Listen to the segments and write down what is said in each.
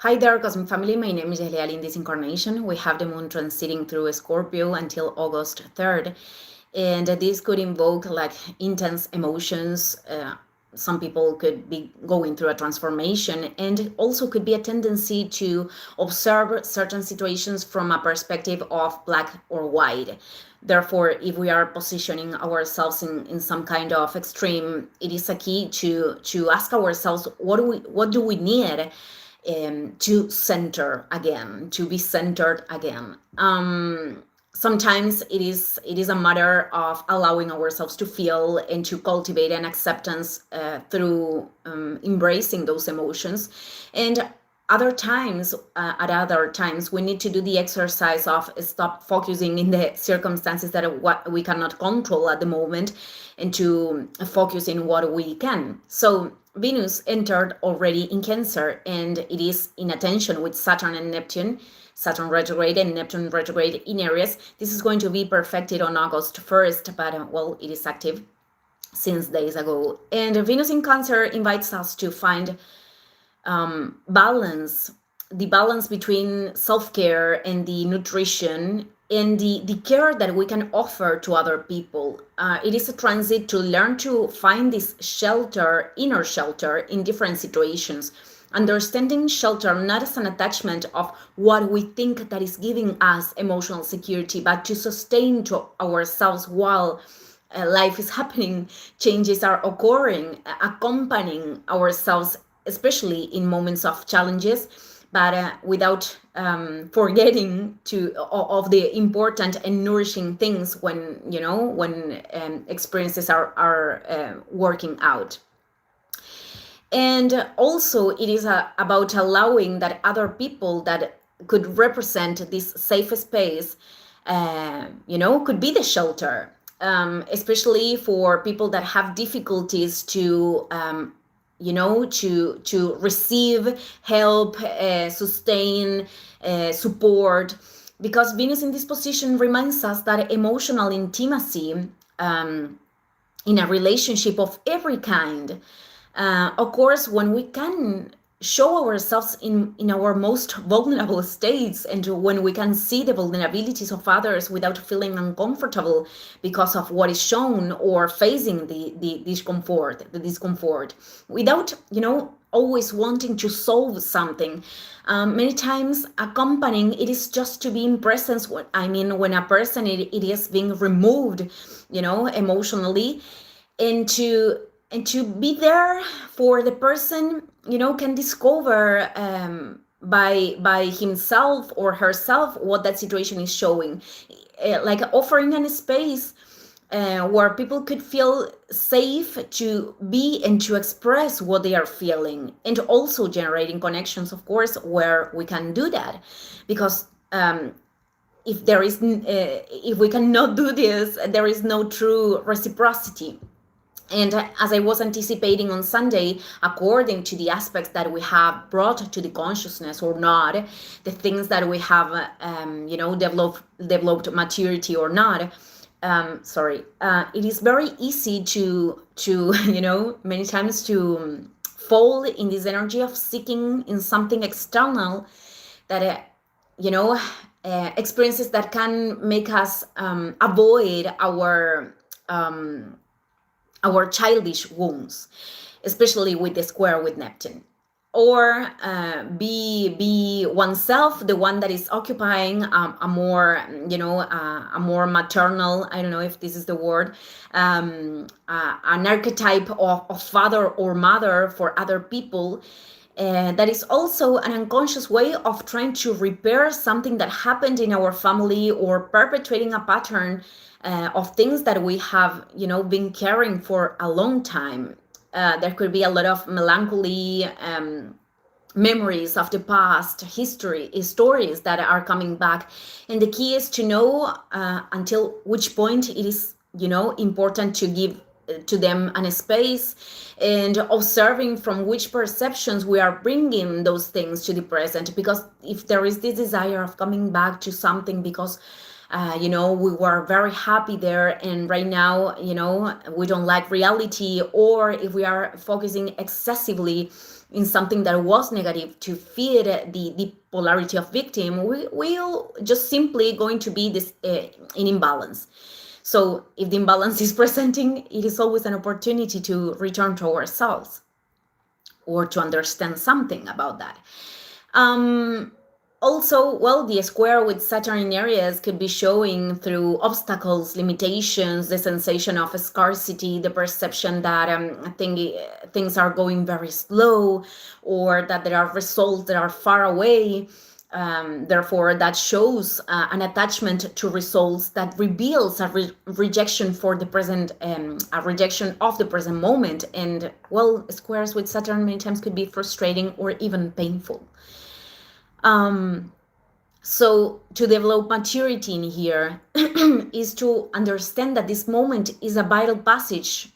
Hi there, Cosmic Family. My name is Eliali. In this incarnation, we have the moon transiting through Scorpio until August 3rd. And this could invoke like intense emotions. Some people could be going through a transformation, and also could be a tendency to observe certain situations from a perspective of black or white. Therefore, if we are positioning ourselves in some kind of extreme, it is a key to ask ourselves what do we need to center again, to be centered again. Sometimes it is a matter of allowing ourselves to feel and to cultivate an acceptance through embracing those emotions, and at other times we need to do the exercise of stop focusing in the circumstances that what we cannot control at the moment, and to focus in what we can. So Venus entered already in Cancer, and it is in attention with Saturn and Neptune. Saturn retrograde and Neptune retrograde in Aries. This is going to be perfected on August 1st, but well, it is active since days ago. And Venus in Cancer invites us to find balance, the balance between self-care and the nutrition and the care that we can offer to other people. It is a transit to learn to find this shelter, inner shelter, in different situations. Understanding shelter not as an attachment of what we think that is giving us emotional security, but to sustain to ourselves while life is happening, changes are occurring, accompanying ourselves, especially in moments of challenges, but without forgetting of the important and nourishing things when experiences are working out. And also it is about allowing that other people that could represent this safe space could be the shelter, especially for people that have difficulties to to receive help, sustain, support, because Venus in this position reminds us that emotional intimacy in a relationship of every kind, of course, when we can show ourselves in our most vulnerable states, and when we can see the vulnerabilities of others without feeling uncomfortable because of what is shown, or facing the discomfort, without always wanting to solve something. Many times accompanying it is just to be in presence. When a person it is being removed emotionally, and to be there for the person, can discover by himself or herself what that situation is showing, like offering a space where people could feel safe to be and to express what they are feeling, and also generating connections, of course, where we can do that, because if we cannot do this, there is no true reciprocity. And as I was anticipating on Sunday, according to the aspects that we have brought to the consciousness or not, the things that we have, developed maturity or not, it is very easy to many times to fall in this energy of seeking in something external that, experiences that can make us avoid our childish wounds, especially with the square with Neptune, or be oneself the one that is occupying a more maternal, I don't know if this is the word, an archetype of father or mother for other people. That is also an unconscious way of trying to repair something that happened in our family, or perpetuating a pattern of things that we have, been carrying for a long time. There could be a lot of melancholy, memories of the past, history, stories that are coming back. And the key is to know until which point it is, important to give to them a space, and observing from which perceptions we are bringing those things to the present. Because if there is this desire of coming back to something because we were very happy there, and right now we don't like reality, or if we are focusing excessively in something that was negative to feed the polarity of victim, we'll just simply going to be this in imbalance. So if the imbalance is presenting, it is always an opportunity to return to ourselves or to understand something about that. Also, well, the square with Saturn in Aries could be showing through obstacles, limitations, the sensation of scarcity, the perception that things are going very slow, or that there are results that are far away. Therefore, that shows an attachment to results that reveals a rejection for the present, a rejection of the present moment. And, well, squares with Saturn many times could be frustrating or even painful. So to develop maturity in here is to understand that this moment is a vital passage,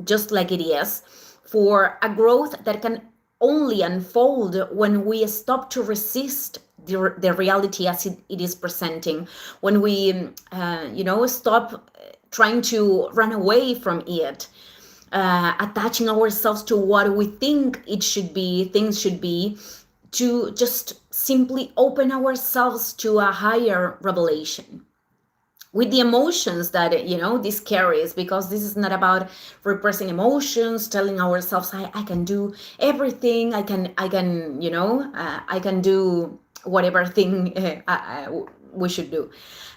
just like it is, for a growth that can only unfold when we stop to resist the reality as it is presenting, when we, stop trying to run away from it, attaching ourselves to what we think it should be, things should be, to just simply open ourselves to a higher revelation with the emotions that this carries, because this is not about repressing emotions, telling ourselves I can do everything, I can do whatever thing we should do.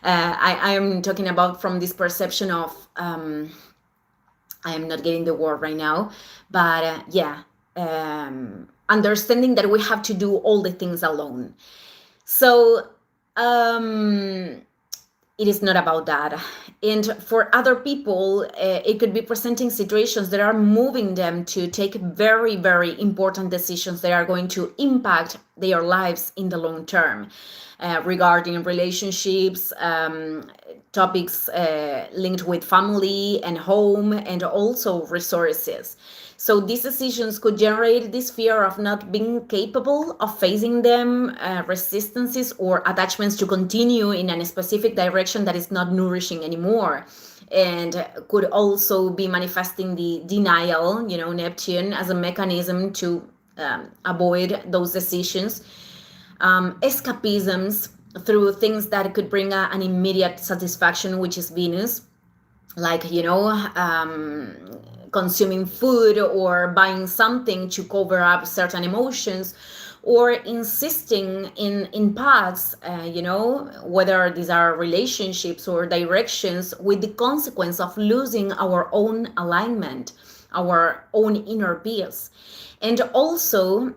I am talking about from this perception of I am not getting the word right now, but understanding that we have to do all the things alone. So it is not about that. And for other people, it could be presenting situations that are moving them to take very, very important decisions that are going to impact their lives in the long term, regarding relationships, topics linked with family and home, and also resources. So these decisions could generate this fear of not being capable of facing them, resistances or attachments to continue in a specific direction that is not nourishing anymore. And could also be manifesting the denial, Neptune, as a mechanism to avoid those decisions. Escapisms through things that could bring an immediate satisfaction, which is Venus, like consuming food or buying something to cover up certain emotions, or insisting in paths, whether these are relationships or directions, with the consequence of losing our own alignment, our own inner peace. And also,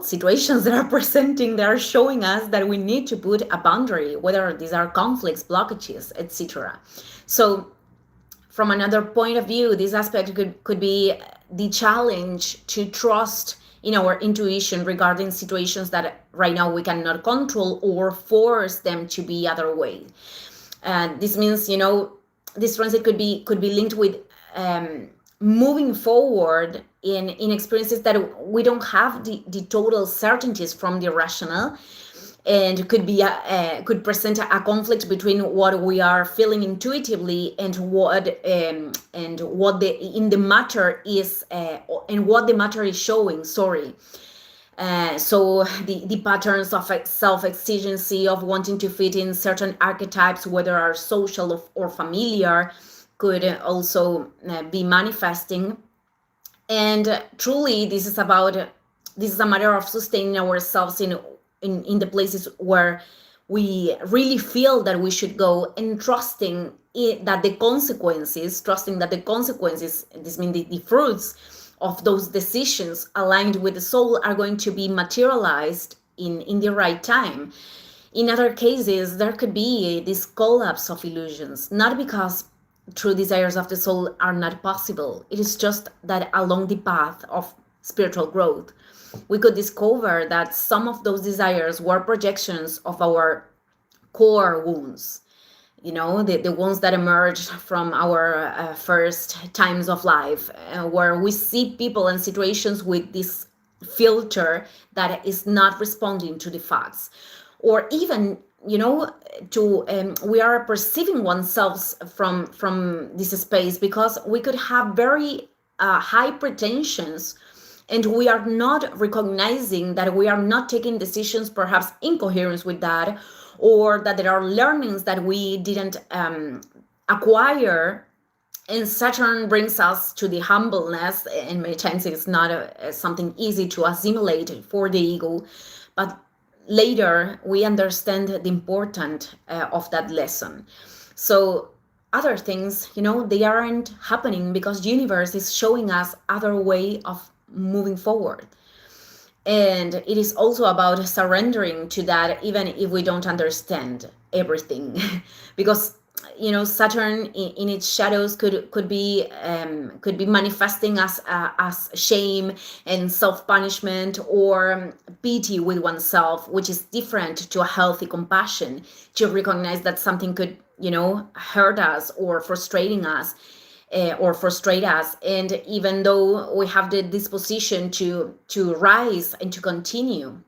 situations that are presenting, that are showing us that we need to put a boundary, whether these are conflicts, blockages, etc. So from another point of view, this aspect could be the challenge to trust in our intuition regarding situations that right now we cannot control or force them to be other way. This means, this transit could be linked with moving forward in experiences that we don't have the total certainties from the rational, and could present a conflict between what we are feeling intuitively and what the matter is, and what the matter is showing. Sorry. So the patterns of self-exigency, of wanting to fit in certain archetypes, whether are social or familiar, could also be manifesting. And truly, this is a matter of sustaining ourselves in the places where we really feel that we should go, and trusting that the consequences, this means the fruits of those decisions aligned with the soul, are going to be materialized in the right time. In other cases, there could be this collapse of illusions, not because true desires of the soul are not possible. It is just that along the path of spiritual growth, we could discover that some of those desires were projections of our core wounds, the ones that emerged from our first times of life, where we see people and situations with this filter that is not responding to the facts, or even we are perceiving oneself from this space, because we could have very high pretensions and we are not recognizing that we are not taking decisions perhaps in coherence with that, or that there are learnings that we didn't acquire. And Saturn brings us to the humbleness, and many times it's not something easy to assimilate for the ego, but later we understand the importance of that lesson. So other things, they aren't happening because universe is showing us other way of moving forward. And it is also about surrendering to that, even if we don't understand everything. Because Saturn in its shadows could be manifesting as shame and self-punishment, or pity with oneself, which is different to a healthy compassion, to recognize that something could hurt us or frustrate us. And even though we have the disposition to rise and to continue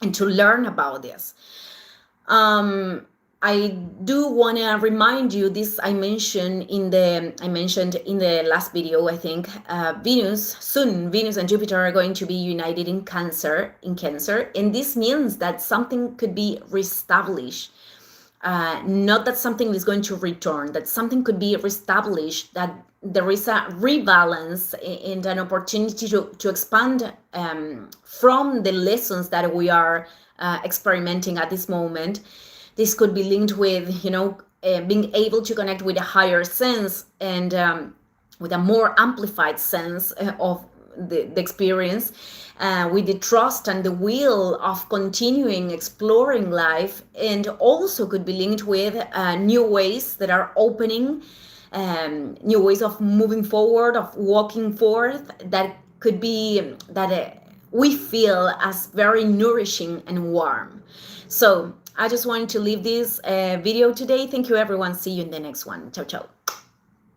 and to learn about this, I do want to remind you this. I mentioned in the last video, I think, Venus and Jupiter are going to be united in Cancer, and this means that something could be reestablished. Not that something is going to return, that something could be reestablished, that there is a rebalance and an opportunity to expand from the lessons that we are experimenting at this moment. This could be linked with, being able to connect with a higher sense, and with a more amplified sense of the experience, with the trust and the will of continuing exploring life, and also could be linked with new ways that are opening, new ways of moving forward, of walking forth, that could be that we feel as very nourishing and warm. So I just wanted to leave this video today. Thank you, everyone. See you in the next one. Ciao, ciao.